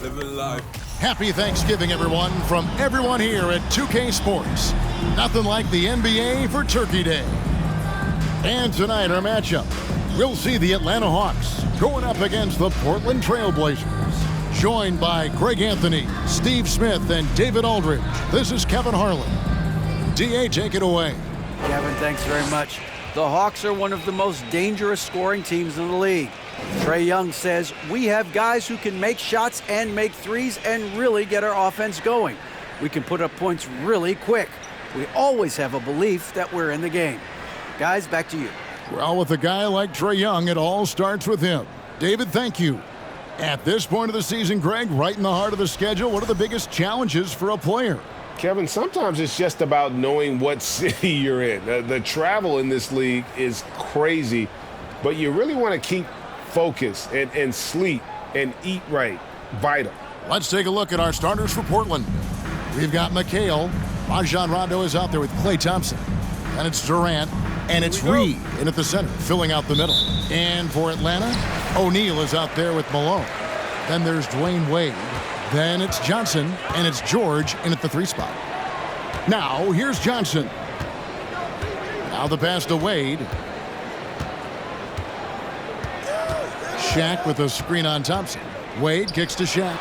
living life. Happy Thanksgiving, everyone, from everyone here at 2K Sports. Nothing like the NBA for Turkey Day. And tonight, our matchup, we'll see the Atlanta Hawks going up against the Portland Trailblazers. Joined by Greg Anthony, Steve Smith, and David Aldridge, this is Kevin Harlan. DA, take it away. Kevin, thanks very much. The Hawks are one of the most dangerous scoring teams in the league. Trae Young says, we have guys who can make shots and make threes and really get our offense going. We can put up points really quick. We always have a belief that we're in the game. Guys, back to you. Well, with a guy like Trae Young, it all starts with him. David, thank you. At this point of the season, Greg, right in the heart of the schedule, what are the biggest challenges for a player? Kevin, sometimes it's just about knowing what city you're in. The travel in this league is crazy, but you really want to keep focus and sleep and eat right. Vital. Let's take a look at our starters for Portland. We've got McHale. Rajon Rondo is out there with Klay Thompson. And it's Durant. And it's Reed in at the center, filling out the middle. And for Atlanta, O'Neal is out there with Malone. Then there's Dwayne Wade. Then it's Johnson. And it's George in at the 3 spot. Now, here's Johnson. Now the pass to Wade. Shaq with a screen on Thompson. Wade kicks to Shaq.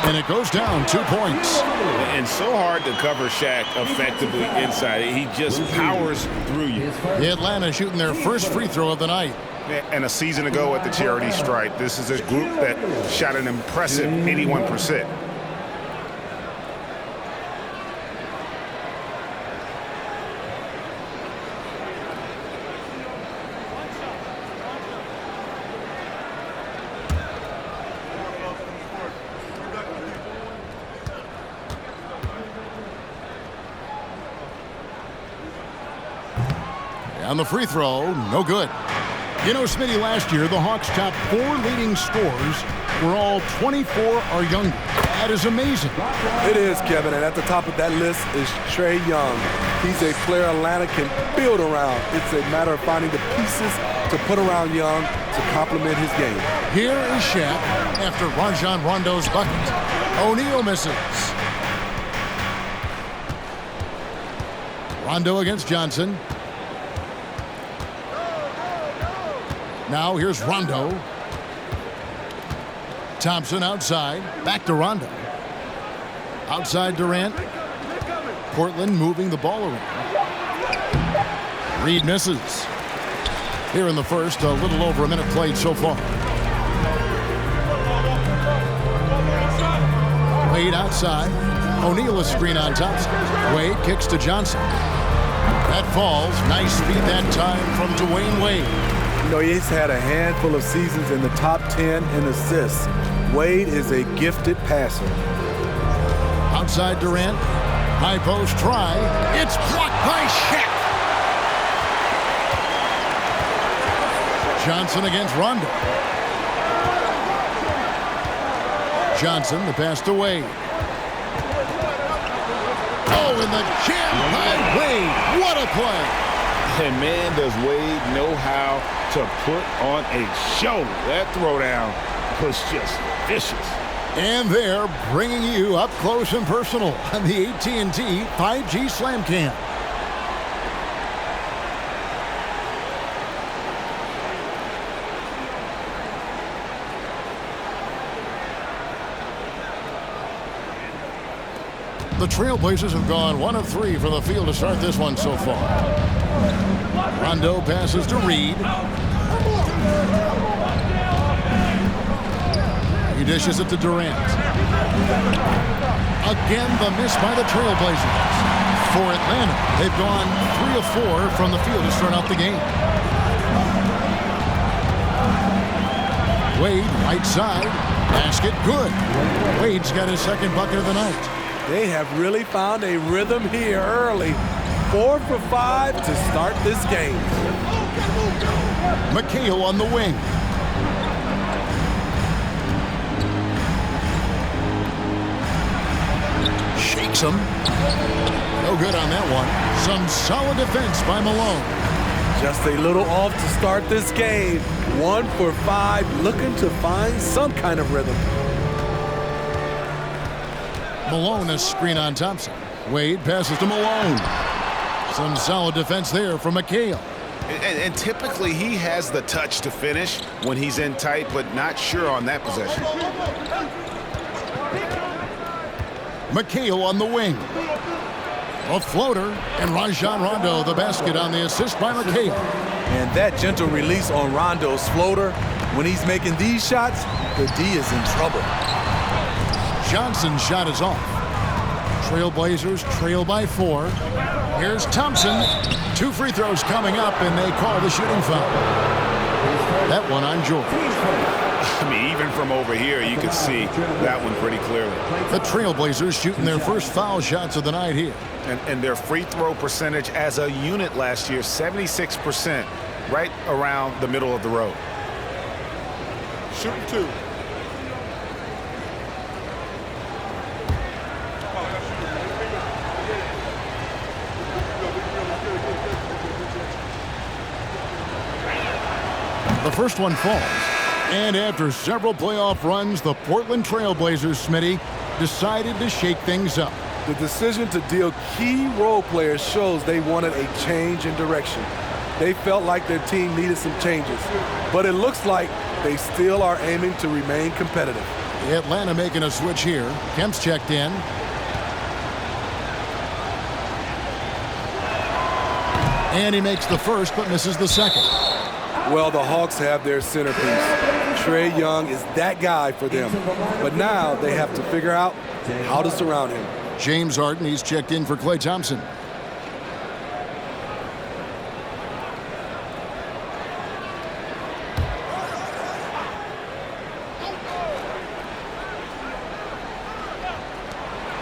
And it goes down 2 points. And so hard to cover Shaq effectively inside. He just powers through you. Atlanta shooting their first free throw of the night. And a season ago at the charity stripe, this is a group that shot an impressive 81%. On the free throw, no good. You know, Smitty, last year, the Hawks' top 4 leading scorers were all 24 or younger. That is amazing. It is, Kevin, and at the top of that list is Trae Young. He's a player Atlanta can build around. It's a matter of finding the pieces to put around Young to complement his game. Here is Shaq after Rajon Rondo's bucket. O'Neal misses. Rondo against Johnson. Now here's Rondo. Thompson outside. Back to Rondo. Outside Durant. Portland moving the ball around. Reed misses. Here in the first, a little over a minute played so far. Wade outside. O'Neal a screen on Thompson. Wade kicks to Johnson. That falls. Nice feed that time from Dwayne Wade. You know, he's had a handful of seasons in the top 10 in assists. Wade is a gifted passer. Outside Durant. High post try. It's blocked by Shaq. Johnson against Rondo. Johnson, the pass to Wade. Oh, and the jam by Wade. What a play. And man, does Wade know how to put on a show. That throwdown was just vicious. And they're bringing you up close and personal on the AT&T 5G Slam Cam. The Trailblazers have gone 1 of 3 from the field to start this one so far. Rondo passes to Reed. He dishes it to Durant. Again, the miss by the Trailblazers. For Atlanta, they've gone 3 of 4 from the field to start out the game. Wade, right side. Basket, good. Wade's got his second bucket of the night. They have really found a rhythm here early. 4 for 5 to start this game. McHale on the wing. Shakes him. No good on that one. Some solid defense by Malone. Just a little off to start this game. 1 for 5, looking to find some kind of rhythm. Malone, a screen on Thompson. Wade passes to Malone. Some solid defense there from McHale. And typically he has the touch to finish when he's in tight, but not sure on that possession. McHale on the wing. A floater, and Rajon Rondo the basket on the assist by McHale. And that gentle release on Rondo's floater, when he's making these shots, the D is in trouble. Johnson's shot is off. Trailblazers trail by 4. Here's Thompson. 2 free throws coming up, and they call the shooting foul. That one on George. I mean, even from over here, you can see that one pretty clearly. The Trailblazers shooting their first foul shots of the night here. And their free throw percentage as a unit last year, 76%, right around the middle of the road. Shooting 2. The first one falls. And after several playoff runs, the Portland Trailblazers, Smitty, decided to shake things up. The decision to deal key role players shows they wanted a change in direction. They felt like their team needed some changes, but it looks like they still are aiming to remain competitive. Atlanta making a switch here. Kemp's checked in. And he makes the first, but misses the second. Well, the Hawks have their centerpiece. Trae Young is that guy for them. But now they have to figure out how to surround him. James Harden, he's checked in for Klay Thompson.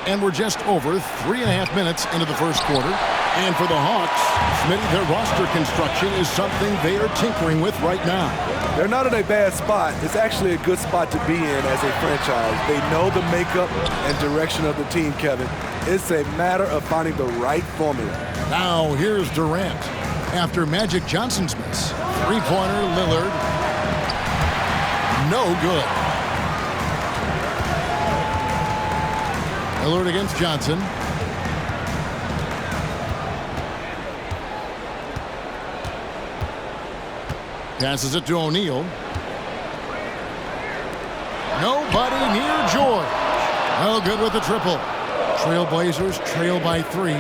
And we're just over 3.5 minutes into the first quarter. And for the Hawks, Smitty, their roster construction is something they are tinkering with right now. They're not in a bad spot. It's actually a good spot to be in as a franchise. They know the makeup and direction of the team, Kevin. It's a matter of finding the right formula. Now here's Durant. After Magic Johnson's miss. Three-pointer, Lillard. No good. Lillard against Johnson. Passes it to O'Neal. Nobody near George. Well, good with the triple. Trailblazers trail by 3.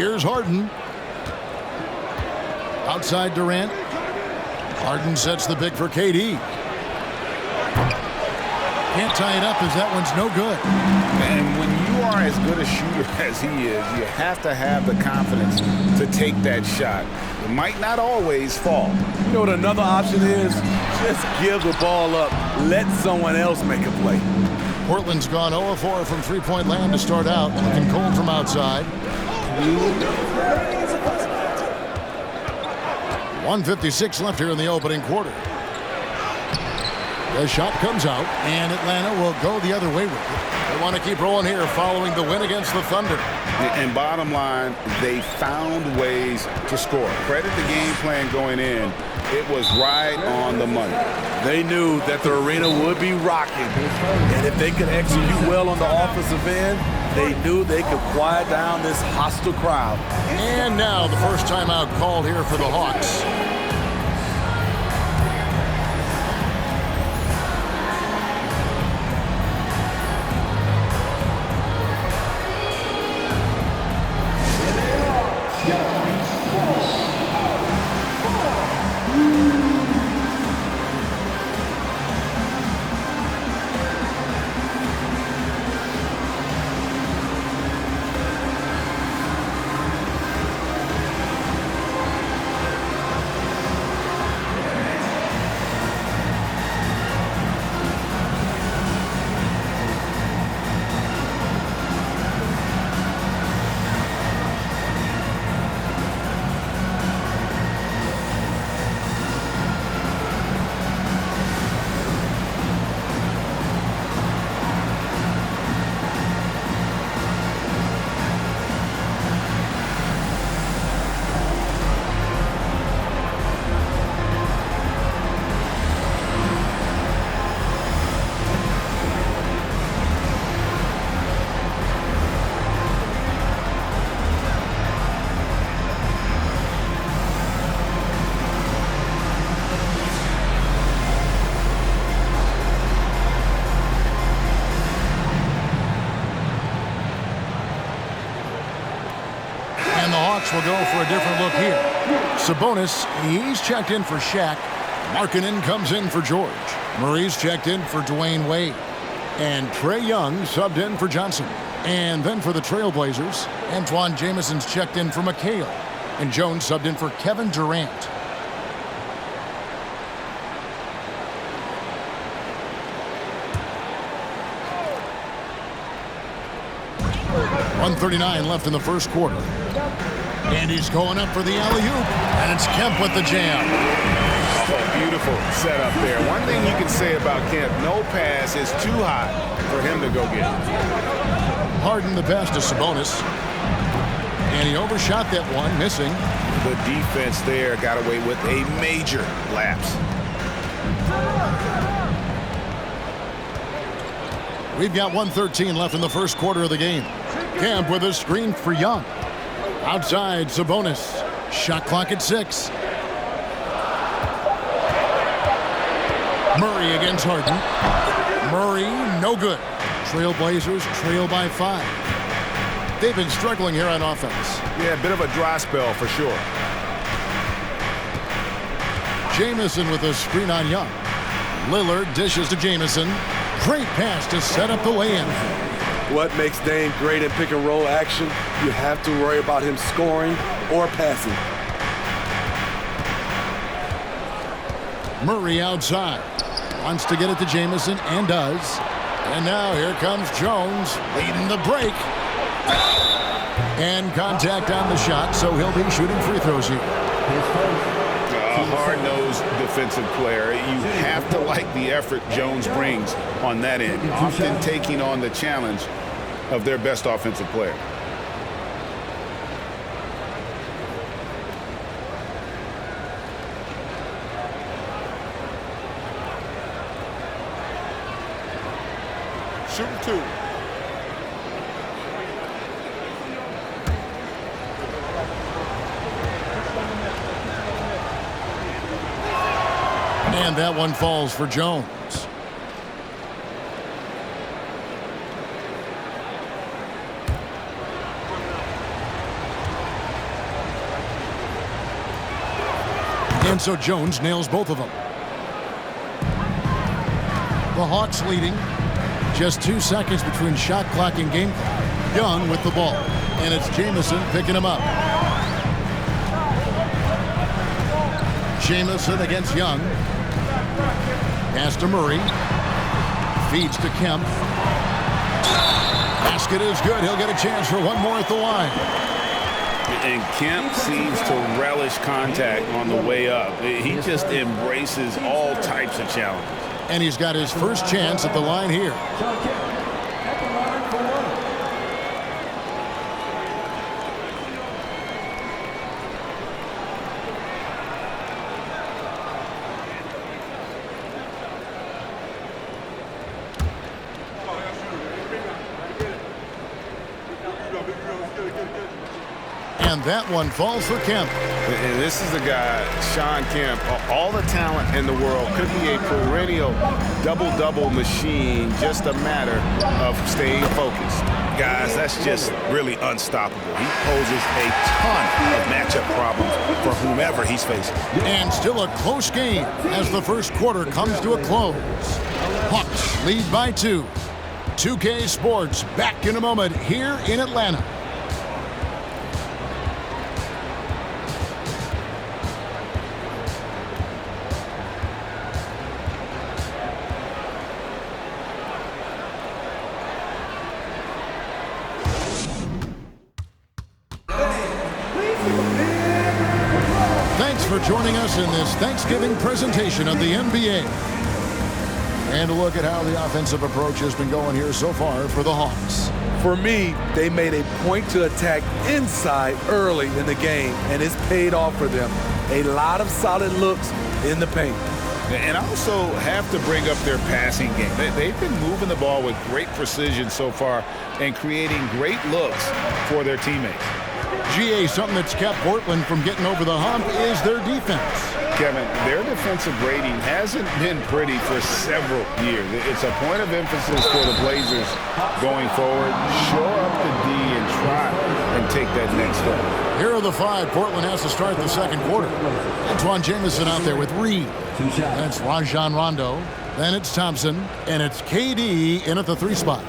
Here's Harden. Outside Durant. Harden sets the big for KD. Can't tie it up as that one's no good. And when you are as good a shooter as he is, you have to have the confidence to take that shot. It might not always fall. You know what another option is? Just give the ball up. Let someone else make a play. Portland's gone 0-4 from three-point land to start out. Looking cold from outside. 1:56 left here in the opening quarter. The shot comes out, and Atlanta will go the other way with it. They want to keep rolling here following the win against the Thunder. And bottom line, they found ways to score. Credit the game plan going in. It was right on the money. They knew that the arena would be rocking. And if they could execute well on the offensive end, they knew they could quiet down this hostile crowd. And now the first timeout called here for the Hawks. Hawks will go for a different look here. Sabonis, he's checked in for Shaq. Markkanen comes in for George. Murray's checked in for Dwayne Wade. And Trae Young subbed in for Johnson. And then for the Trailblazers, Antoine Jameson's checked in for McHale. And Jones subbed in for Kevin Durant. .139 left in the first quarter. And he's going up for the alley-oop. And it's Kemp with the jam. Oh, beautiful setup there. One thing you can say about Kemp, no pass is too high for him to go get. Harden the pass to Sabonis. And he overshot that one, missing. The defense there got away with a major lapse. We've got 1:13 left in the first quarter of the game. Kemp with a screen for Young. Outside, Sabonis. Shot clock at 6. Murray against Harden. Murray, no good. Trailblazers trail by 5. They've been struggling here on offense. Yeah, a bit of a dry spell for sure. Jamison with a screen on Young. Lillard dishes to Jamison. Great pass to set up the lay-in. What makes Dame great in pick and roll action? You have to worry about him scoring or passing. Murray outside. Wants to get it to Jamison and does. And now here comes Jones leading the break. And contact on the shot, so he'll be shooting free throws here. A hard-nosed defensive player. You have to like the effort Jones brings on that end, often taking on the challenge of their best offensive player. Shooting 2. And that one falls for Jones. And so Jones nails both of them. The Hawks leading. Just 2 seconds between shot clock and game clock. Young with the ball. And it's Jamison picking him up. Jamison against Young. Pass to Murray. Feeds to Kemp. Basket is good. He'll get a chance for one more at the line. And Kemp seems to relish contact on the way up. He just embraces all types of challenges. And he's got his first chance at the line here. And that one falls for Kemp. And this is the guy, Shawn Kemp, all the talent in the world, could be a perennial double-double machine, just a matter of staying focused. Guys, that's just really unstoppable. He poses a ton of matchup problems for whomever he's facing. And still a close game as the first quarter comes to a close. Hawks lead by 2. 2K Sports back in a moment here in Atlanta. Thanks for joining us in this Thanksgiving presentation of the NBA. And a look at how the offensive approach has been going here so far for the Hawks. For me, they made a point to attack inside early in the game, and it's paid off for them. A lot of solid looks in the paint. And also have to bring up their passing game. They've been moving the ball with great precision so far and creating great looks for their teammates. GA, something that's kept Portland from getting over the hump is their defense. Kevin, their defensive rating hasn't been pretty for several years. It's a point of emphasis for the Blazers going forward. Shore up the D and try and take that next step. Here are the five Portland has to start the second quarter. Antoine Jamison out there with Reed. That's Rajon Rondo. Then it's Thompson. And it's KD in at the 3 spot.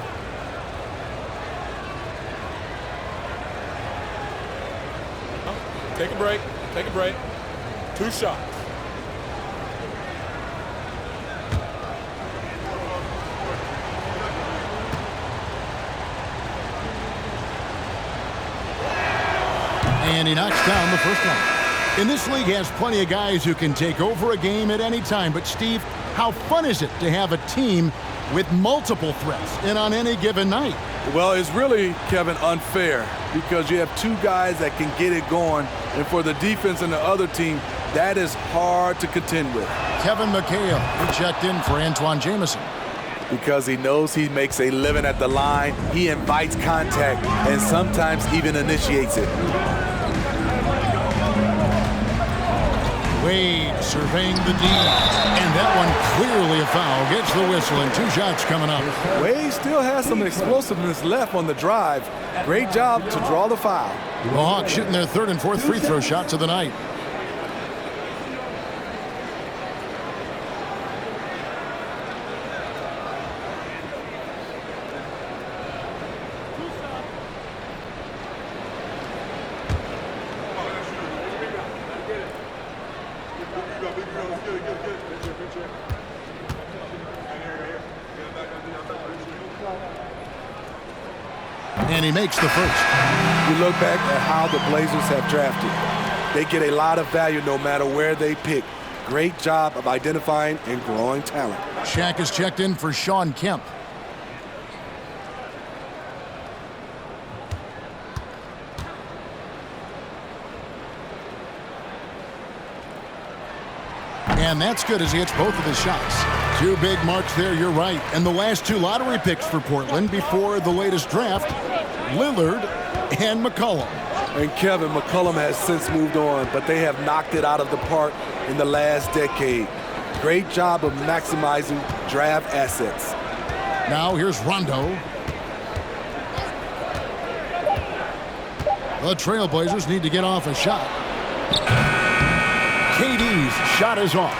Take a break. Take a break. 2 shots. And he knocks down the first one. In this league, has plenty of guys who can take over a game at any time. But, Steve, how fun is it to have a team with multiple threats and on any given night? Well, it's really, Kevin, unfair because you have 2 guys that can get it going. And for the defense and the other team, that is hard to contend with. Kevin McHale, he checked in for Antoine Jamison. Because he knows he makes a living at the line, he invites contact and sometimes even initiates it. Wade surveying the D, and that one clearly a foul. Gets the whistle, and 2 shots coming up. Wade still has some explosiveness left on the drive. Great job to draw the foul. The Hawks shooting their 3rd and 4th free throw shots of the night. And he makes the first. You look back at how the Blazers have drafted. They get a lot of value no matter where they pick. Great job of identifying and growing talent. Shaq is checked in for Shawn Kemp. And that's good as he hits both of his shots. 2 big marks there, you're right. And the last 2 lottery picks for Portland before the latest draft, Lillard and McCollum. And Kevin, McCollum has since moved on, but they have knocked it out of the park in the last decade. Great job of maximizing draft assets. Now here's Rondo. The Trailblazers need to get off a shot. KD's shot is off.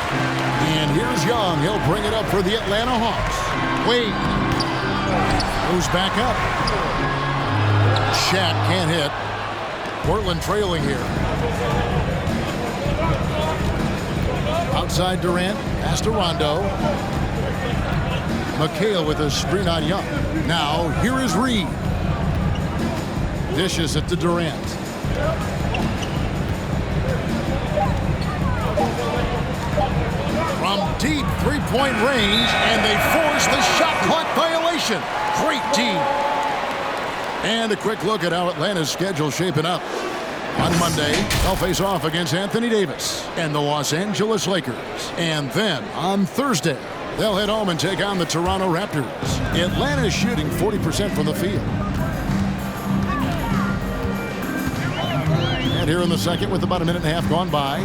And here's Young. He'll bring it up for the Atlanta Hawks. Wade moves back up. Shaq can't hit. Portland trailing here. Outside Durant. Pass to Rondo. McHale with a screen on Young. Now here is Reed. Dishes it to Durant. From deep 3-point range, and they force the shot clock violation. Great team. And a quick look at how Atlanta's schedule shaping up. On Monday, they'll face off against Anthony Davis and the Los Angeles Lakers. And then on Thursday, they'll head home and take on the Toronto Raptors. Atlanta's shooting 40% from the field. And here in the second with about a minute and a half gone by.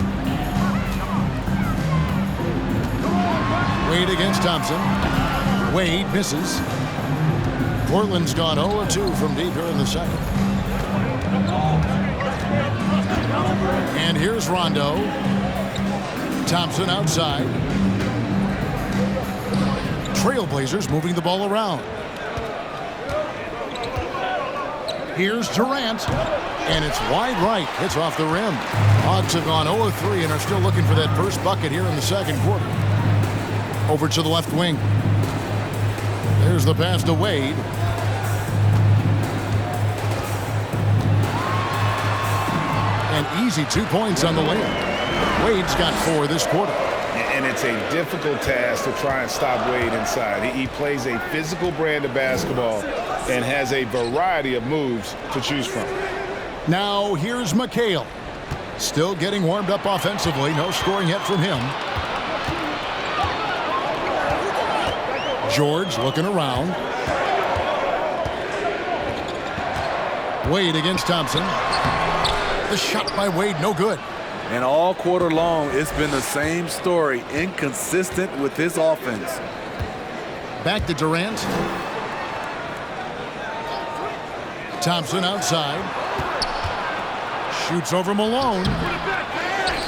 Wade against Thompson. Wade misses. Portland's gone 0-2 from deep here in the second. And here's Rondo. Thompson outside. Trailblazers moving the ball around. Here's Durant. And it's wide right. Hits off the rim. Hawks have gone 0-3 and are still looking for that first bucket here in the second quarter. Over to the left wing. There's the pass to Wade. An easy 2 points on the layup. Wade's got 4 this quarter. And it's a difficult task to try and stop Wade inside. He plays a physical brand of basketball and has a variety of moves to choose from. Now here's McHale. Still getting warmed up offensively. No scoring yet from him. George looking around. Wade against Thompson. The shot by Wade, no good. And all quarter long, it's been the same story, inconsistent with his offense. Back to Durant. Thompson outside. Shoots over Malone.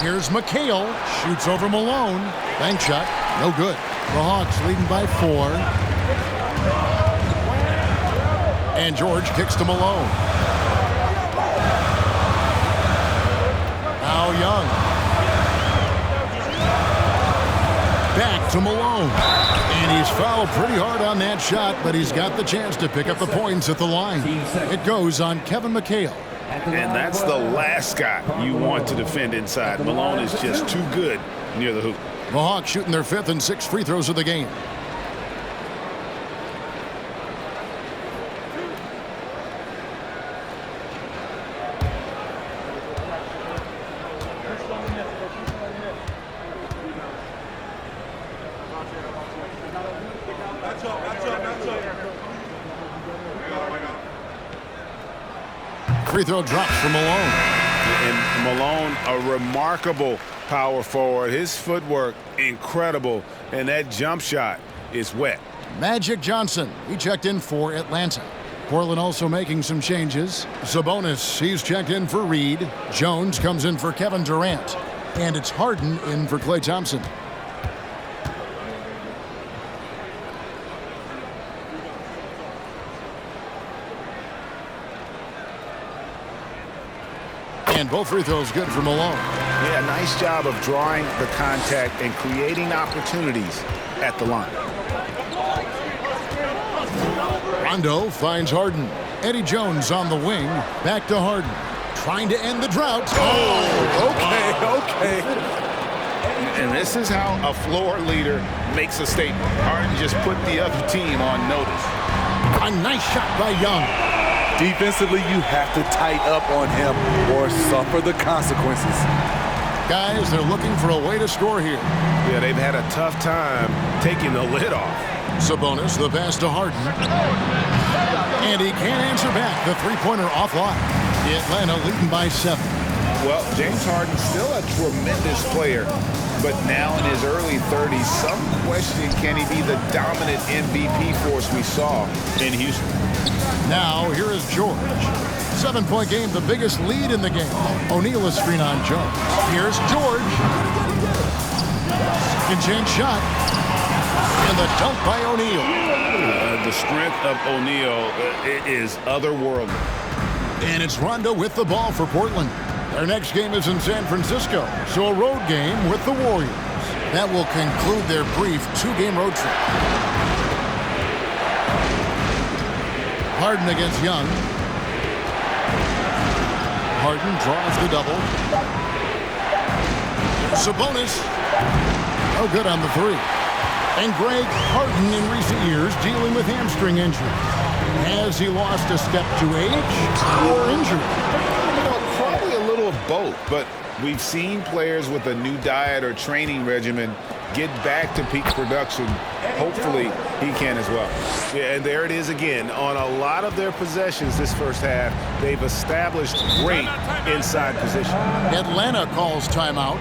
Here's McHale. Shoots over Malone. Bank shot. No good. The Hawks leading by 4. And George kicks to Malone. Now Young. Back to Malone. And he's fouled pretty hard on that shot, but he's got the chance to pick up the points at the line. It goes on Kevin McHale. And that's the last guy you want to defend inside. Malone is just too good near the hoop. The Hawks shooting their 5th and 6th free throws of the game. Free throw drops for Malone. And Malone, a remarkable power forward. His footwork, incredible. And that jump shot is wet. Magic Johnson, he checked in for Atlanta. Portland also making some changes. Sabonis, he's checked in for Reed. Jones comes in for Kevin Durant. And it's Harden in for Klay Thompson. And both free throws good for Malone. Yeah, nice job of drawing the contact and creating opportunities at the line. Rondo finds Harden. Eddie Jones on the wing. Back to Harden. Trying to end the drought. Okay. And this is how a floor leader makes a statement. Harden just put the other team on notice. A nice shot by Young. Defensively, you have to tighten up on him or suffer the consequences. Guys, they're looking for a way to score here. Yeah, they've had a tough time taking the lid off. Sabonis, the pass to Harden. And he can't answer back. The three-pointer offline. Atlanta leading by 7. Well, James Harden's still a tremendous player, but now in his early 30s, some question, can he be the dominant MVP force we saw in Houston? Now, here is George. 7-point game, the biggest lead in the game. O'Neal is screen on Jones. Here's George. Second chance shot. And the dunk by O'Neal. The strength of O'Neal is otherworldly. And it's Rondo with the ball for Portland. Their next game is in San Francisco, so a road game with the Warriors. That will conclude their brief 2-game road trip. Harden against Young. Harden draws the double. Sabonis. No good on the 3. And Greg Harden in recent years dealing with hamstring injury. Has he lost a step to age or injury? Probably a little of both, but we've seen players with a new diet or training regimen get back to peak production. Hopefully he can as well. Yeah, and there it is again. On a lot of their possessions this first half, they've established great inside position. Atlanta calls timeout.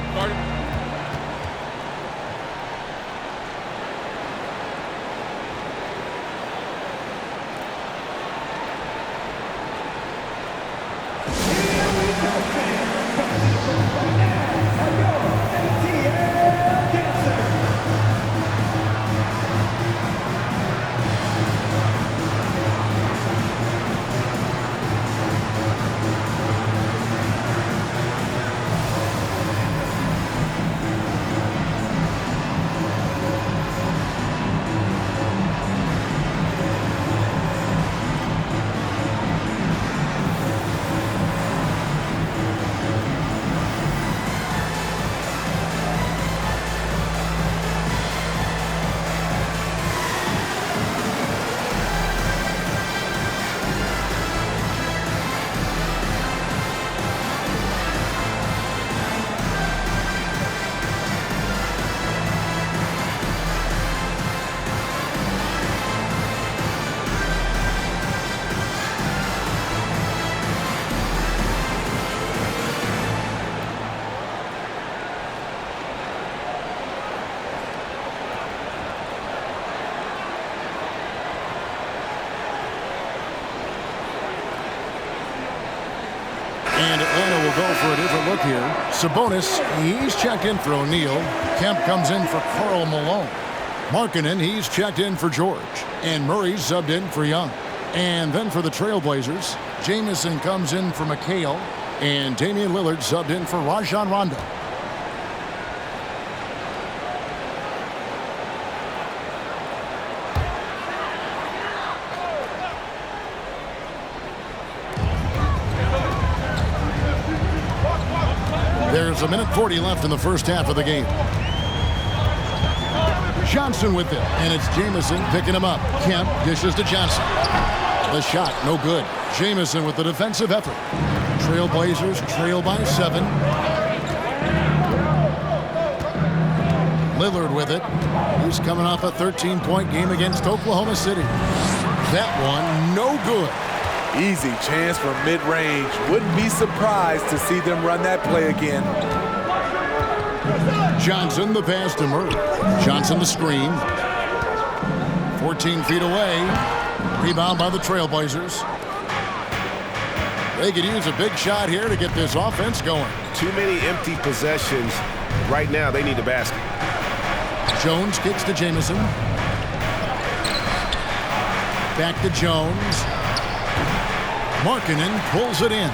And Atlanta will go for a different look here. Sabonis, he's checked in for O'Neal. Kemp comes in for Karl Malone. Markkanen, he's checked in for George. And Murray's subbed in for Young. And then for the Trailblazers, Jamison comes in for McHale. And Damian Lillard subbed in for Rajon Rondo. There's a minute 40 left in the first half of the game. Johnson with it, and it's Jamison picking him up. Kemp dishes to Johnson. The shot, no good. Jamison with the defensive effort. Trailblazers trail by 7. Lillard with it. He's coming off a 13-point game against Oklahoma City. That one, no good. Easy chance for mid-range. Wouldn't be surprised to see them run that play again. Johnson the pass to Murray. Johnson the screen. 14 feet away. Rebound by the Trailblazers. They could use a big shot here to get this offense going. Too many empty possessions. Right now, they need a basket. Jones kicks to Jamison. Back to Jones. Markkanen pulls it in.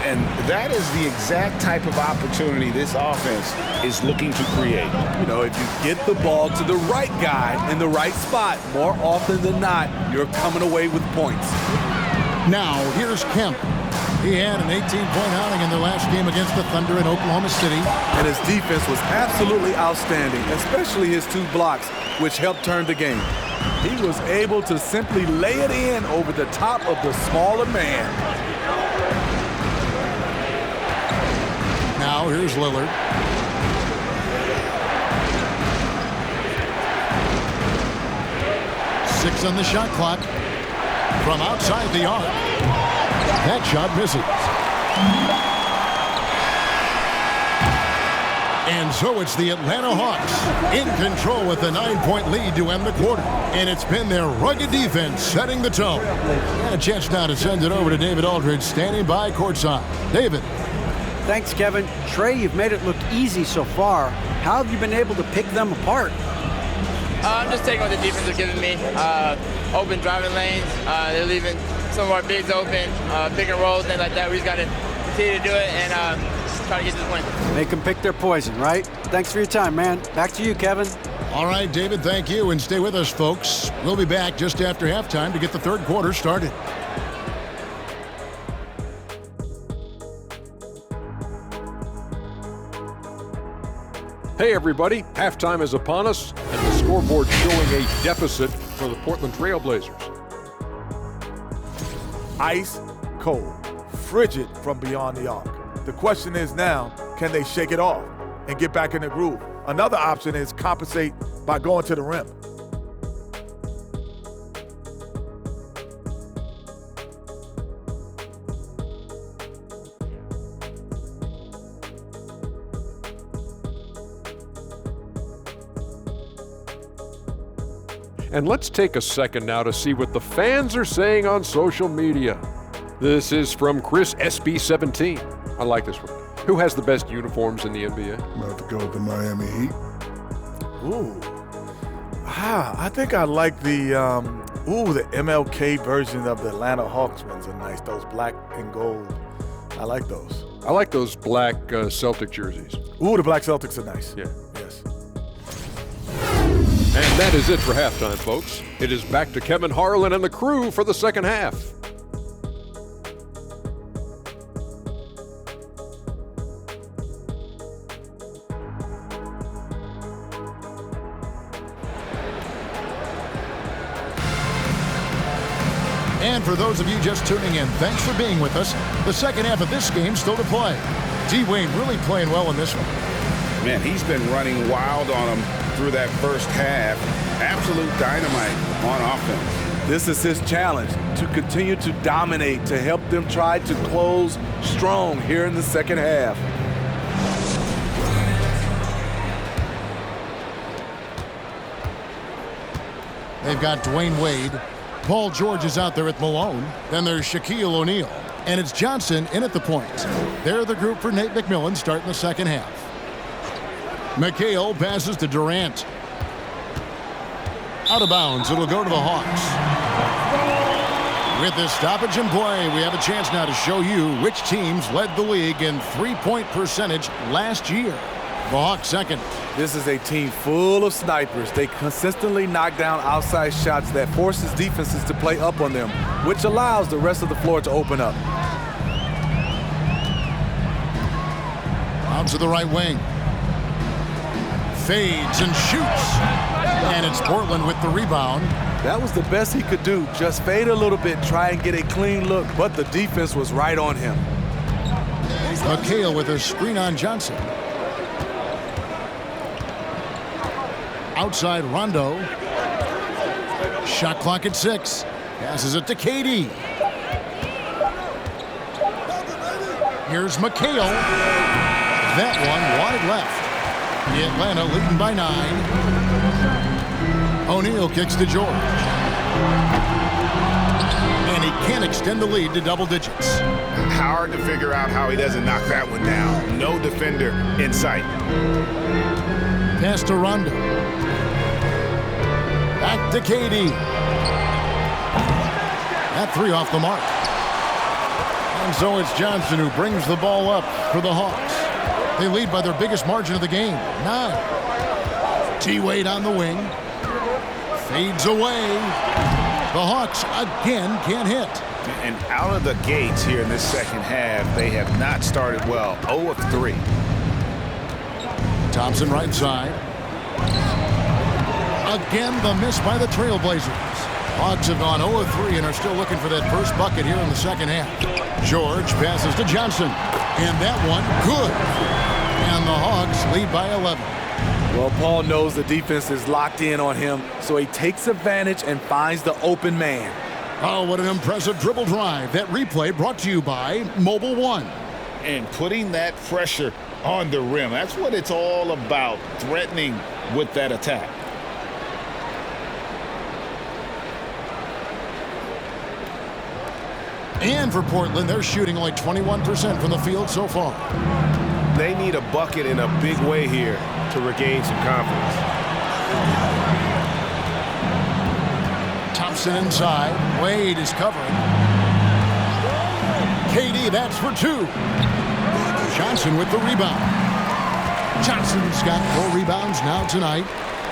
And that is the exact type of opportunity this offense is looking to create. You know, if you get the ball to the right guy in the right spot, more often than not, you're coming away with points. Now, here's Kemp. He had an 18-point outing in their last game against the Thunder in Oklahoma City. And his defense was absolutely outstanding, especially his 2 blocks, which helped turn the game. He was able to simply lay it in over the top of the smaller man. Now here's Lillard. Six on the shot clock. From outside the arc. That shot misses. And so it's the Atlanta Hawks in control with a 9-point lead to end the quarter. And it's been their rugged defense setting the tone. And a chance now to send it over to David Aldridge, standing by courtside. David. Thanks, Kevin. Trey, you've made it look easy so far. How have you been able to pick them apart? I'm just taking what the defense is giving me. Open driving lanes. They're leaving some of our bigs open, pick and rolls, things like that. We just got to continue to do it and try to get this win. Make them pick their poison, right? Thanks for your time, man. Back to you, Kevin. All right, David, thank you. And stay with us, folks. We'll be back just after halftime to get the third quarter started. Hey everybody, halftime is upon us, and the scoreboard showing a deficit for the Portland Trailblazers. Ice cold, frigid from beyond the arc. The question is now, can they shake it off and get back in the groove? Another option is compensate by going to the rim. And let's take a second now to see what the fans are saying on social media. This is from Chris SB17. I like this one. Who has the best uniforms in the NBA? I'm about to go with the Miami Heat. Ooh. I think I like the MLK version of the Atlanta Hawks ones are nice. Those black and gold. I like those. I like those black Celtic jerseys. Ooh, the black Celtics are nice. Yeah. Yes. And that is it for halftime, folks. It is back to Kevin Harlan and the crew for the second half. And for those of you just tuning in, thanks for being with us. The second half of this game still to play. D-Wade really playing well in this one. Man, he's been running wild on him through that first half. Absolute dynamite on offense. This is his challenge, to continue to dominate, to help them try to close strong here in the second half. They've got Dwayne Wade. Paul George is out there at Malone. Then there's Shaquille O'Neal. And it's Johnson in at the point. They're the group for Nate McMillan starting the second half. McHale passes to Durant. Out of bounds, it'll go to the Hawks. With this stoppage in play, we have a chance now to show you which teams led the league in three-point percentage last year. The Hawks second. This is a team full of snipers. They consistently knock down outside shots that forces defenses to play up on them, which allows the rest of the floor to open up. Out to the right wing. Fades and shoots. And it's Portland with the rebound. That was the best he could do. Just fade a little bit, try and get a clean look, but the defense was right on him. McHale with a screen on Johnson. Outside Rondo. Shot clock at 6. Passes it to KD. Here's McHale. That one wide left. Atlanta leading by 9. O'Neal kicks to George. And he can't extend the lead to double digits. Hard to figure out how he doesn't knock that one down. No defender in sight. Pass to Rondo. Back to KD. That three off the mark. And so it's Johnson who brings the ball up for the Hawks. They lead by their biggest margin of the game, 9. T-Wade on the wing. Fades away. The Hawks again can't hit. And out of the gates here in this second half, they have not started well. 0 of 3. Thompson right side. Again the miss by the Trailblazers. Hawks have gone 0 of 3 and are still looking for that first bucket here in the second half. George passes to Johnson. And that one good. And the Hawks lead by 11. Well, Paul knows the defense is locked in on him, so he takes advantage and finds the open man. Oh, what an impressive dribble drive. That replay brought to you by Mobile One. And putting that pressure on the rim. That's what it's all about, threatening with that attack. And for Portland, they're shooting only 21% from the field so far. They need a bucket in a big way here to regain some confidence. Thompson inside. Wade is covering. KD, that's for 2. Johnson with the rebound. Johnson's got 4 rebounds now tonight.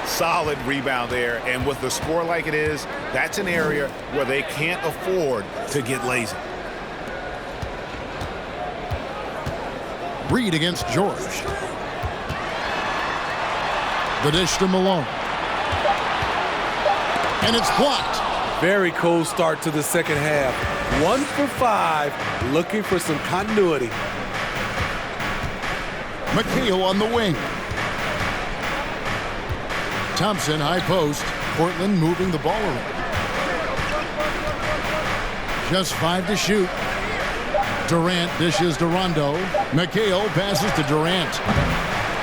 Solid rebound there, and with the score like it is, that's an area where they can't afford to get lazy. Reed against George. The dish to Malone. And it's blocked. Very cold start to the second half. 1 for 5, looking for some continuity. McHale on the wing. Thompson, high post. Portland moving the ball around. Just 5 to shoot. Durant dishes to Rondo. McHale passes to Durant.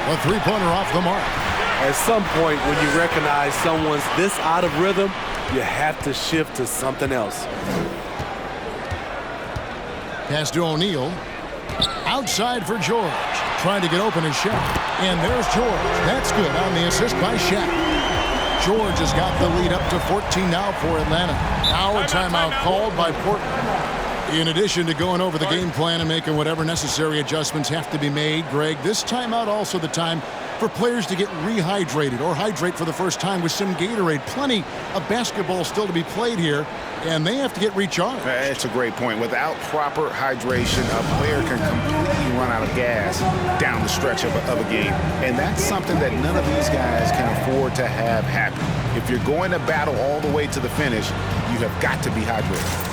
A three-pointer off the mark. At some point, when you recognize someone's this out of rhythm, you have to shift to something else. Pass to O'Neal. Outside for George. Trying to get open his shot. And there's George. That's good on the assist by Shaq. George has got the lead up to 14 now for Atlanta. Now a timeout called by Portland. In addition to going over the game plan and making whatever necessary adjustments have to be made, Greg, this timeout also the time for players to get rehydrated or hydrate for the first time with some Gatorade. Plenty of basketball still to be played here, and they have to get recharged. That's a great point. Without proper hydration, a player can completely run out of gas down the stretch of a game. And that's something that none of these guys can afford to have happen. If you're going to battle all the way to the finish, you have got to be hydrated.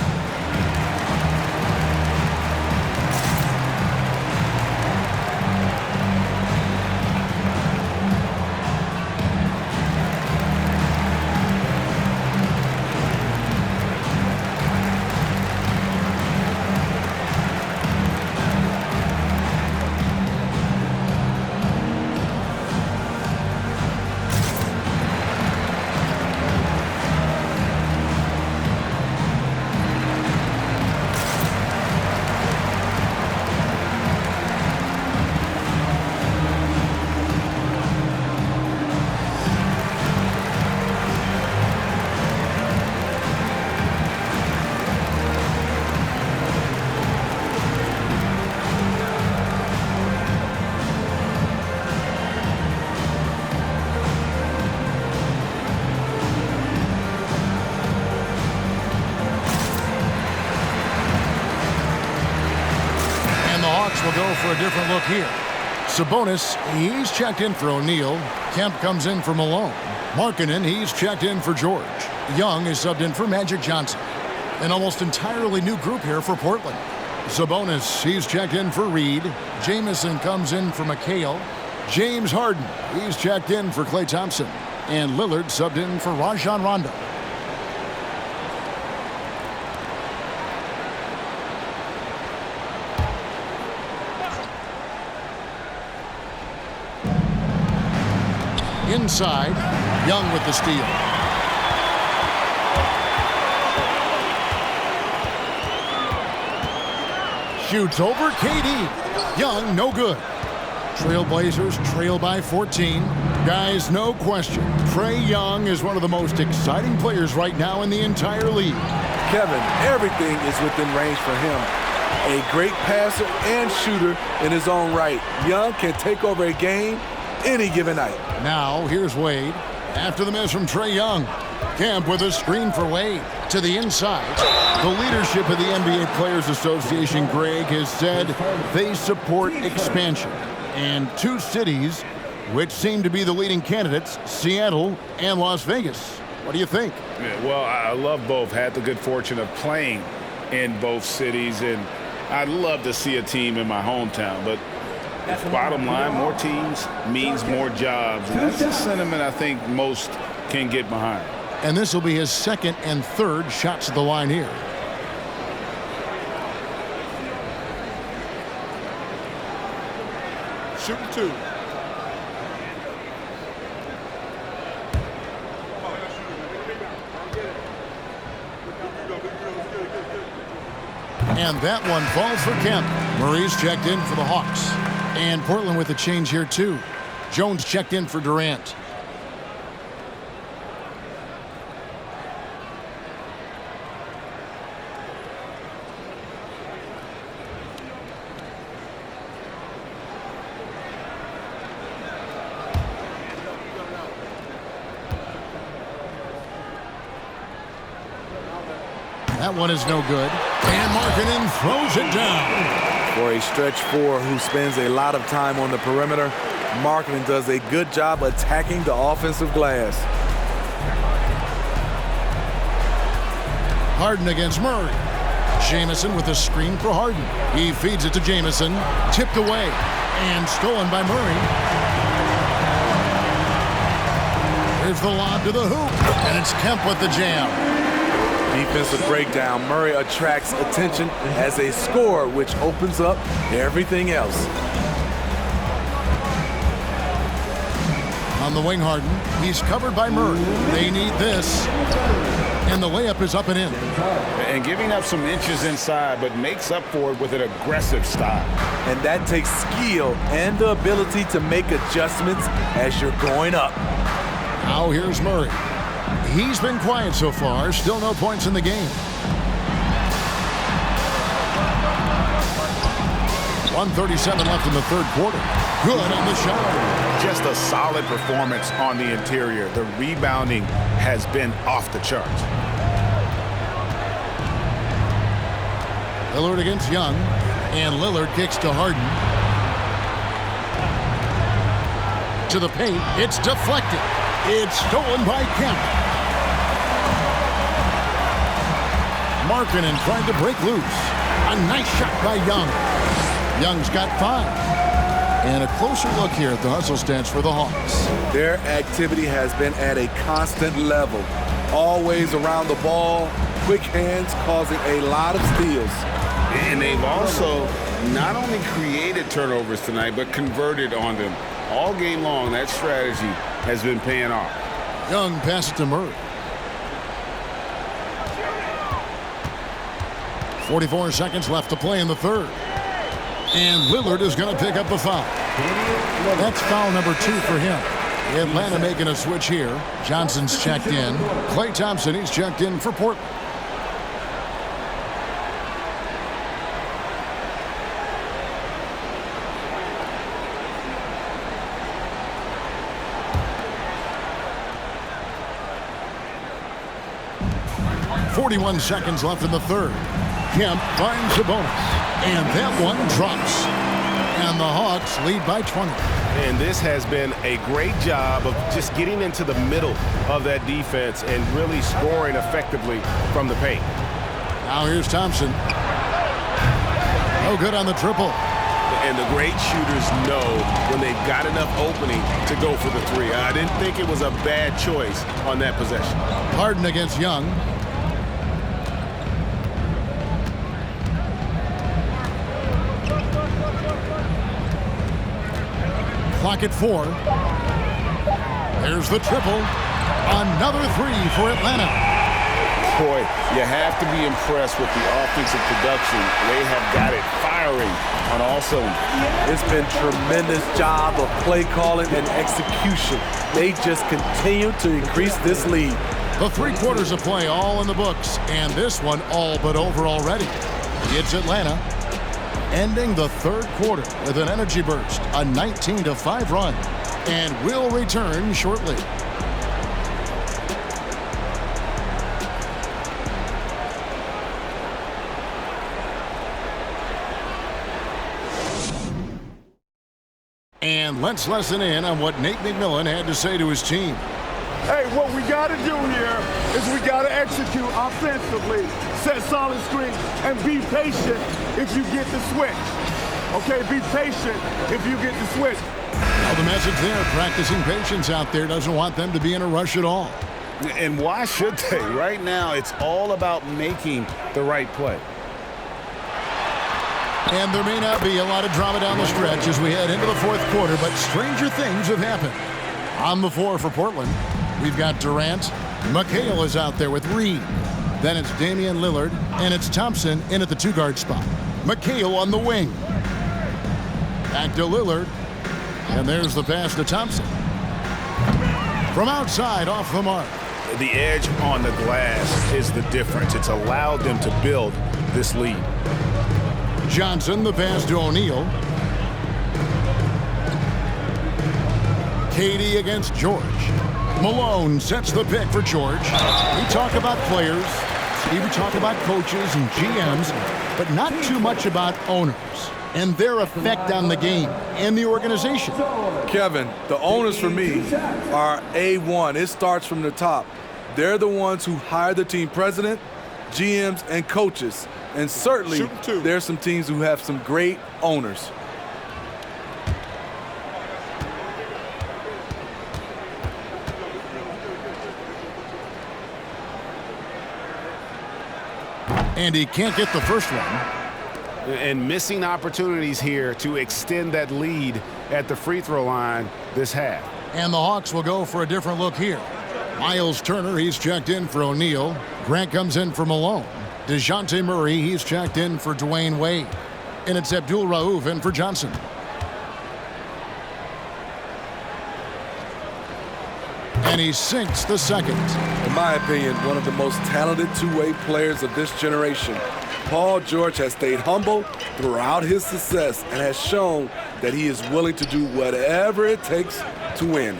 will go for a different look here. Sabonis, he's checked in for O'Neal. Kemp comes in for Malone. Markkanen, he's checked in for George. Young is subbed in for Magic Johnson. An almost entirely new group here for Portland. Sabonis, he's checked in for Reed. Jamison comes in for McHale. James Harden, he's checked in for Klay Thompson. And Lillard subbed in for Rajon Rondo. Inside, Young with the steal. Shoots over KD. Young, no good. Trailblazers trail by 14. Guys, no question. Trae Young is one of the most exciting players right now in the entire league. Kevin, everything is within range for him. A great passer and shooter in his own right. Young can take over a game any given night. Now, here's Wade. After the miss from Trae Young. Kemp with a screen for Wade. To the inside. The leadership of the NBA Players Association, Greg, has said they support expansion. And two cities which seem to be the leading candidates, Seattle and Las Vegas. What do you think? Yeah, well, I love both. Had the good fortune of playing in both cities, and I'd love to see a team in my hometown. But bottom line, more teams means more jobs. And that's a sentiment I think most can get behind. And this will be his second and third shots at the line here. Shooting 2. And that one falls for Kemp. Murray's checked in for the Hawks. And Portland with a change here, too. Jones checked in for Durant. That one is no good. And Markkanen throws it down. For a stretch four who spends a lot of time on the perimeter, Markkanen does a good job attacking the offensive glass. Harden against Murray. Jamison with a screen for Harden. He feeds it to Jamison. Tipped away. And stolen by Murray. Here's the lob to the hoop. And it's Kemp with the jam. Defensive breakdown. Murray attracts attention as a scorer, which opens up everything else. On the wing, Harden. He's covered by Murray. They need this. And the layup is up and in. And giving up some inches inside, but makes up for it with an aggressive style. And that takes skill and the ability to make adjustments as you're going up. Now here's Murray. He's been quiet so far. Still no points in the game. 1:37 left in the third quarter. Good on the shot. Just a solid performance on the interior. The rebounding has been off the charts. Lillard against Young. And Lillard kicks to Harden. To the paint. It's deflected. It's stolen by Kemp. Markkanen trying to break loose. A nice shot by Young. Young's got 5. And a closer look here at the hustle stats for the Hawks. Their activity has been at a constant level. Always around the ball. Quick hands causing a lot of steals. And they've also not only created turnovers tonight, but converted on them. All game long, that strategy has been paying off. Young passes to Murray. 44 seconds left to play in the third. And Lillard is going to pick up the foul. That's foul number 2 for him. Atlanta making a switch here. Johnson's checked in. Klay Thompson, he's checked in for Portland. .41 seconds left in the third. Kemp finds Sabonis. And that one drops. And the Hawks lead by 20. And this has been a great job of just getting into the middle of that defense and really scoring effectively from the paint. Now here's Thompson. No good on the triple. And the great shooters know when they've got enough opening to go for the three. I didn't think it was a bad choice on that possession. Harden against Young. Clock at 4. There's the triple. Another three for Atlanta. Boy, you have to be impressed with the offensive production. They have got it firing on all cylinders. It's been tremendous job of play calling and execution. They just continue to increase this lead. The 3 quarters of play all in the books, and this one all but over already. It's Atlanta ending the 3rd quarter with an energy burst, a 19-5 run, and will return shortly. And let's listen in on what Nate McMillan had to say to his team. Hey, what we got to do here is we got to execute offensively, set solid screens, and be patient if you get the switch. Okay, be patient if you get the switch. Well, the message there, practicing patience out there, doesn't want them to be in a rush at all. And why should they? Right now, it's all about making the right play. And there may not be a lot of drama down the stretch as we head into the 4th quarter, but stranger things have happened. On the floor for Portland, we've got Durant. McHale is out there with Reed. Then it's Damian Lillard, and it's Thompson in at the 2-guard spot. McHale on the wing. Back to Lillard. And there's the pass to Thompson. From outside, off the mark. The edge on the glass is the difference. It's allowed them to build this lead. Johnson, the pass to O'Neal. Katie against George. Malone sets the pick for George. We talk about players, we talk about coaches and GMs, but not too much about owners and their effect on the game and the organization. Kevin, the owners for me are A1. It starts from the top. They're the ones who hire the team president, GMs, and coaches. And certainly, there's some teams who have some great owners. And he can't get the first one. And missing opportunities here to extend that lead at the free throw line this half. And the Hawks will go for a different look here. Miles Turner, he's checked in for O'Neal. Grant comes in for Malone. DeJounte Murray, he's checked in for Dwayne Wade. And it's Abdul Rauf in for Johnson. And he sinks the second. In my opinion, one of the most talented two-way players of this generation. Paul George has stayed humble throughout his success and has shown that he is willing to do whatever it takes to win.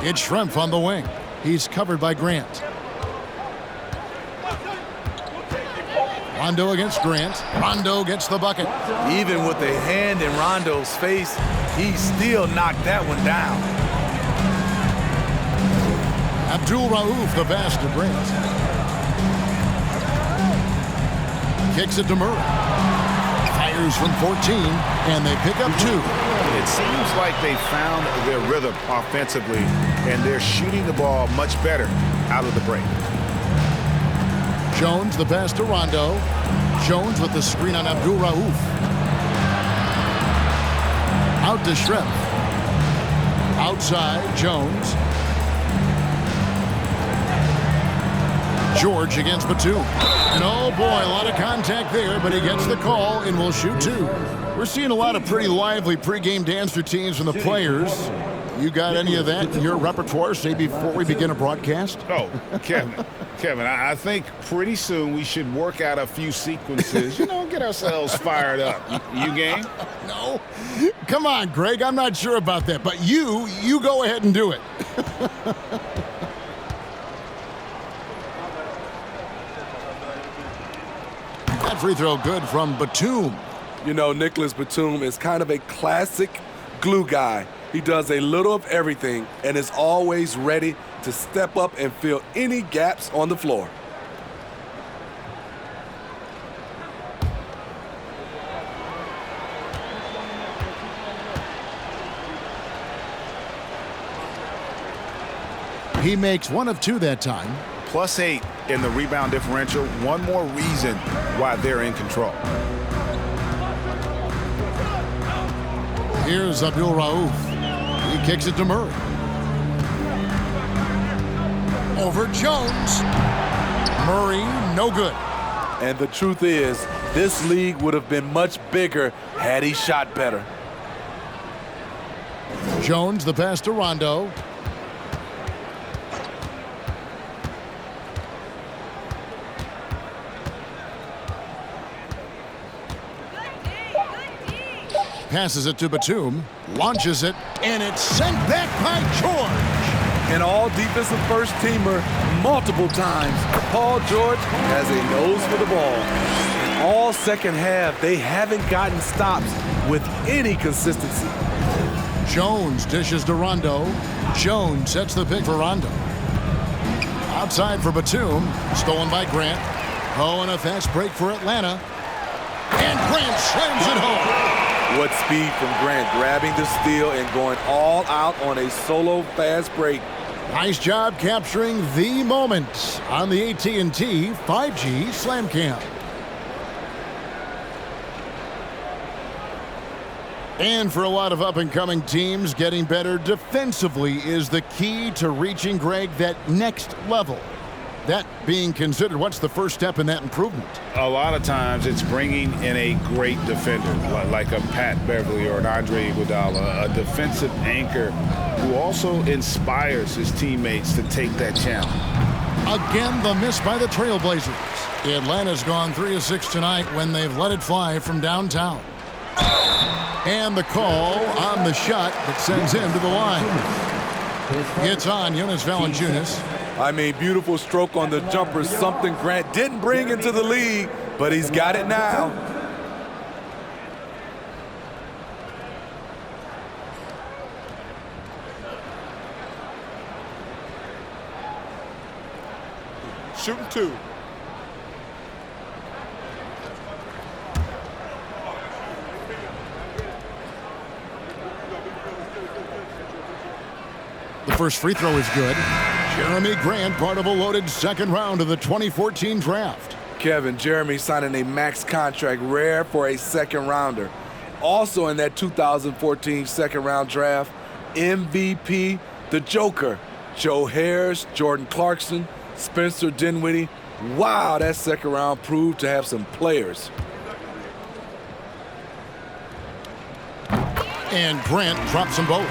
It's Schrempf on the wing. He's covered by Grant. Rondo against Grant. Rondo gets the bucket. Even with a hand in Rondo's face, he still knocked that one down. Abdul Rauf, the pass to Grant. Kicks it to Murray. Fires from 14, and they pick up 2. It seems like they found their rhythm offensively, and they're shooting the ball much better out of the break. Jones, the pass to Rondo. Jones with the screen on Abdul Rauf. Out to Schrempf. Outside, Jones. George against Batum. And oh boy, a lot of contact there, but he gets the call and will shoot 2. We're seeing a lot of pretty lively pregame dance routines from the players. You got any of that in your repertoire, say, before we begin a broadcast? Oh, Kevin, I think pretty soon we should work out a few sequences, get ourselves fired up. You game? No. Come on, Greg, I'm not sure about that, but you go ahead and do it. That free throw good from Batum. You know, Nicholas Batum is kind of a classic glue guy. He does a little of everything and is always ready to step up and fill any gaps on the floor. He makes 1 of 2 that time. +8 in the rebound differential. One more reason why they're in control. Here's Abdul Rauf. He kicks it to Murray. Over Jones. Murray, no good. And the truth is, this league would have been much bigger had he shot better. Jones, the pass to Rondo. Passes it to Batum, launches it, and it's sent back by George. An all-defensive first-teamer multiple times. Paul George has a nose for the ball. In all second half, they haven't gotten stops with any consistency. Jones dishes to Rondo. Jones sets the pick for Rondo. Outside for Batum, stolen by Grant. Oh, and a fast break for Atlanta. And Grant slams it home. What speed from Grant, grabbing the steal and going all out on a solo fast break. Nice job capturing the moment on the AT&T 5G Slam Cam. And for a lot of up-and-coming teams, getting better defensively is the key to reaching, Greg, that next level. That being considered, what's the first step in that improvement? A lot of times it's bringing in a great defender, like a Pat Beverly or an Andre Iguodala, a defensive anchor who also inspires his teammates to take that challenge. Again, the miss by the Trailblazers. Atlanta's gone 3 of 6 tonight when they've let it fly from downtown. And the call on the shot that sends him to the line. It's on Jonas Valanciunas. I mean, beautiful stroke on the jumper, something Grant didn't bring into the league, but he's got it now. Shooting 2. The first free throw is good. Jeremy Grant, part of a loaded second round of the 2014 draft. Kevin, Jeremy signing a max contract, rare for a second rounder. Also in that 2014 second round draft, MVP, the Joker, Joe Harris, Jordan Clarkson, Spencer Dinwiddie. Wow, that second round proved to have some players. And Grant drops them both.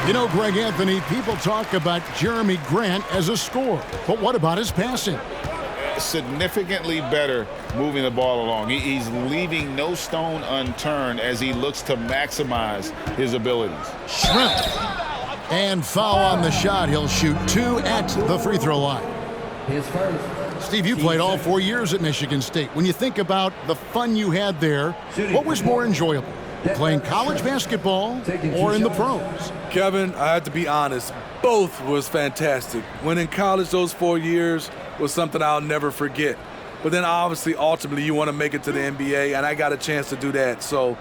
You know, Greg Anthony, people talk about Jeremy Grant as a scorer, but what about his passing? Significantly better moving the ball along. He's leaving no stone unturned as he looks to maximize his abilities. Shrimp. And foul on the shot. He'll shoot 2 at the free throw line. Steve, you played all 4 years at Michigan State. When you think about the fun you had there, what was more enjoyable? Playing college basketball or in the pros? Kevin, I have to be honest, both was fantastic. When in college, those 4 years was something I'll never forget. But then obviously, ultimately, you want to make it to the NBA, and I got a chance to do that. So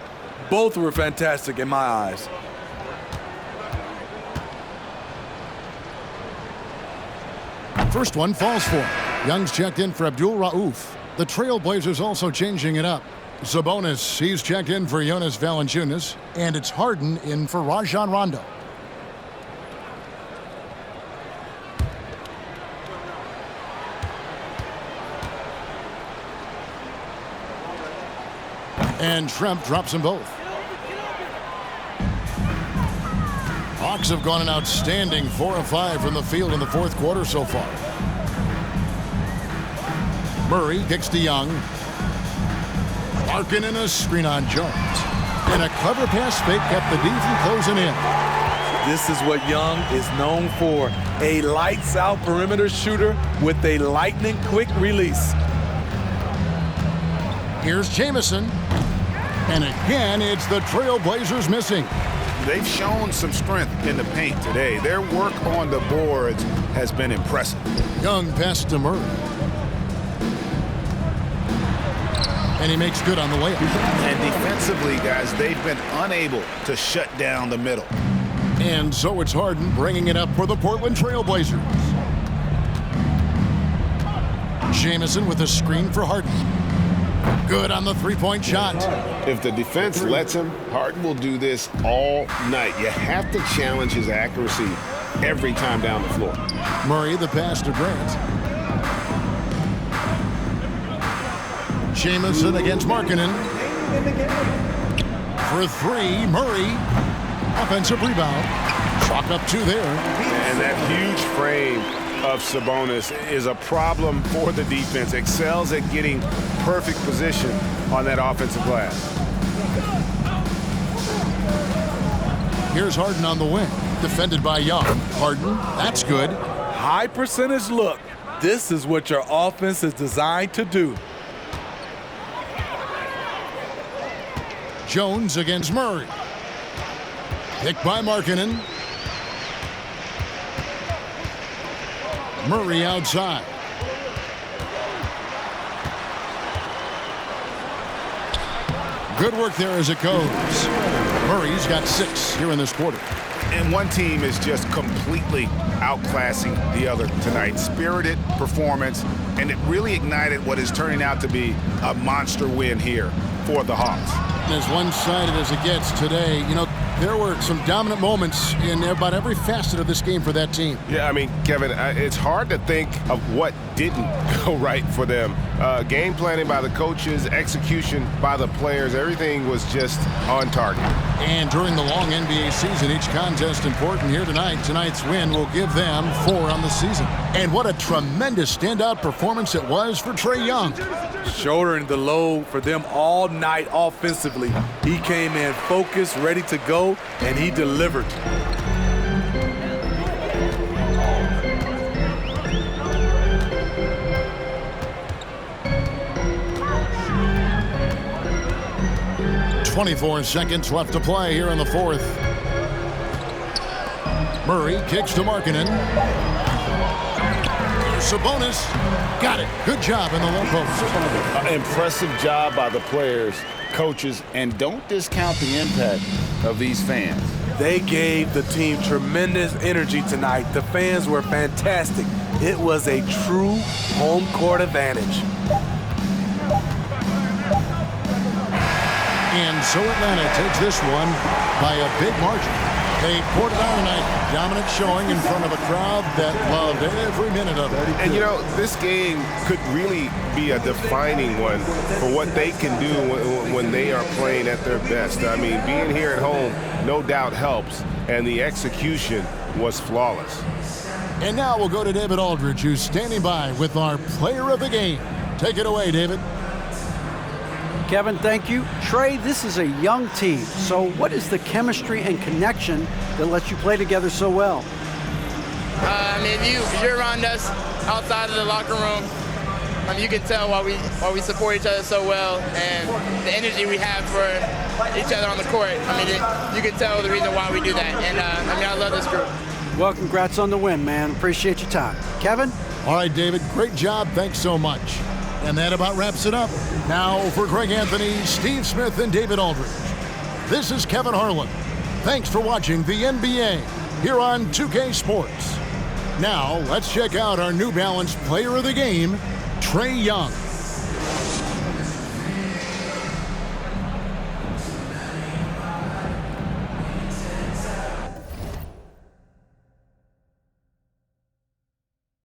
both were fantastic in my eyes. First one falls for him. Young's checked in for Abdul Rauf. The Trailblazers also changing it up. Sabonis, he's checked in for Jonas Valanciunas, and it's Harden in for Rajon Rondo. And Tremp drops them both. Hawks have gone an outstanding 4 of 5 from the field in the fourth quarter so far. Murray kicks to Young. Larkin in a screen on Jones. And a clever pass fake kept the D from closing in. This is what Young is known for. A lights-out perimeter shooter with a lightning-quick release. Here's Jamison. And again, it's the Trailblazers missing. They've shown some strength in the paint today. Their work on the boards has been impressive. Young pass to Murray. And he makes good on the layup. And defensively, guys, they've been unable to shut down the middle. And so it's Harden bringing it up for the Portland Trailblazers. Jamison with a screen for Harden. Good on the three-point shot. If the defense lets him, Harden will do this all night. You have to challenge his accuracy every time down the floor. Murray, the pass to Grant. Jamison against Markkanen. For three, Murray. Offensive rebound. Chalk up two there. And that huge frame of Sabonis is a problem for the defense. Excels at getting perfect position on that offensive glass. Here's Harden on the wing. Defended by Young. Harden, that's good. High percentage look. This is what your offense is designed to do. Jones against Murray. Picked by Markkanen. Murray outside. Good work there as it goes. Murray's got 6 here in this quarter. And one team is just completely outclassing the other tonight. Spirited performance, and it really ignited what is turning out to be a monster win here for the Hawks. And as one-sided as it gets today, you know, there were some dominant moments in about every facet of this game for that team. Yeah, I mean, Kevin, it's hard to think of what didn't go right for them. Game planning by the coaches, execution by the players, everything was just on target. And during the long NBA season, each contest important here tonight. Tonight's win will give them 4 on the season. And what a tremendous standout performance it was for Trae Young. Shouldering the load for them all night offensively. He came in focused, ready to go, and he delivered. .24 seconds left to play here in the fourth. Murray kicks to Markkanen. Sabonis got it. Good job in the low post. Impressive job by the players, coaches, and don't discount the impact of these fans. They gave the team tremendous energy tonight. The fans were fantastic. It was a true home court advantage. And so Atlanta takes this one by a big margin. They poured it on tonight. Dominant showing in front of a crowd that loved every minute of it. And, you know, this game could really be a defining one for what they can do when they are playing at their best. I mean, being here at home, no doubt helps, and the execution was flawless. And now we'll go to David Aldridge, who's standing by with our player of the game. Take it away, David. Kevin, thank you. Trae, this is a young team. So what is the chemistry and connection that lets you play together so well? I mean, if you're around us outside of the locker room, you can tell why we support each other so well, and the energy we have for each other on the court. I mean, you can tell the reason why we do that. And I love this group. Well, congrats on the win, man. Appreciate your time. Kevin? All right, David, great job. Thanks so much. And that about wraps it up. Now for Greg Anthony, Steve Smith, and David Aldridge. This is Kevin Harlan. Thanks for watching the NBA here on 2K Sports. Now let's check out our New Balance player of the game, Trae Young.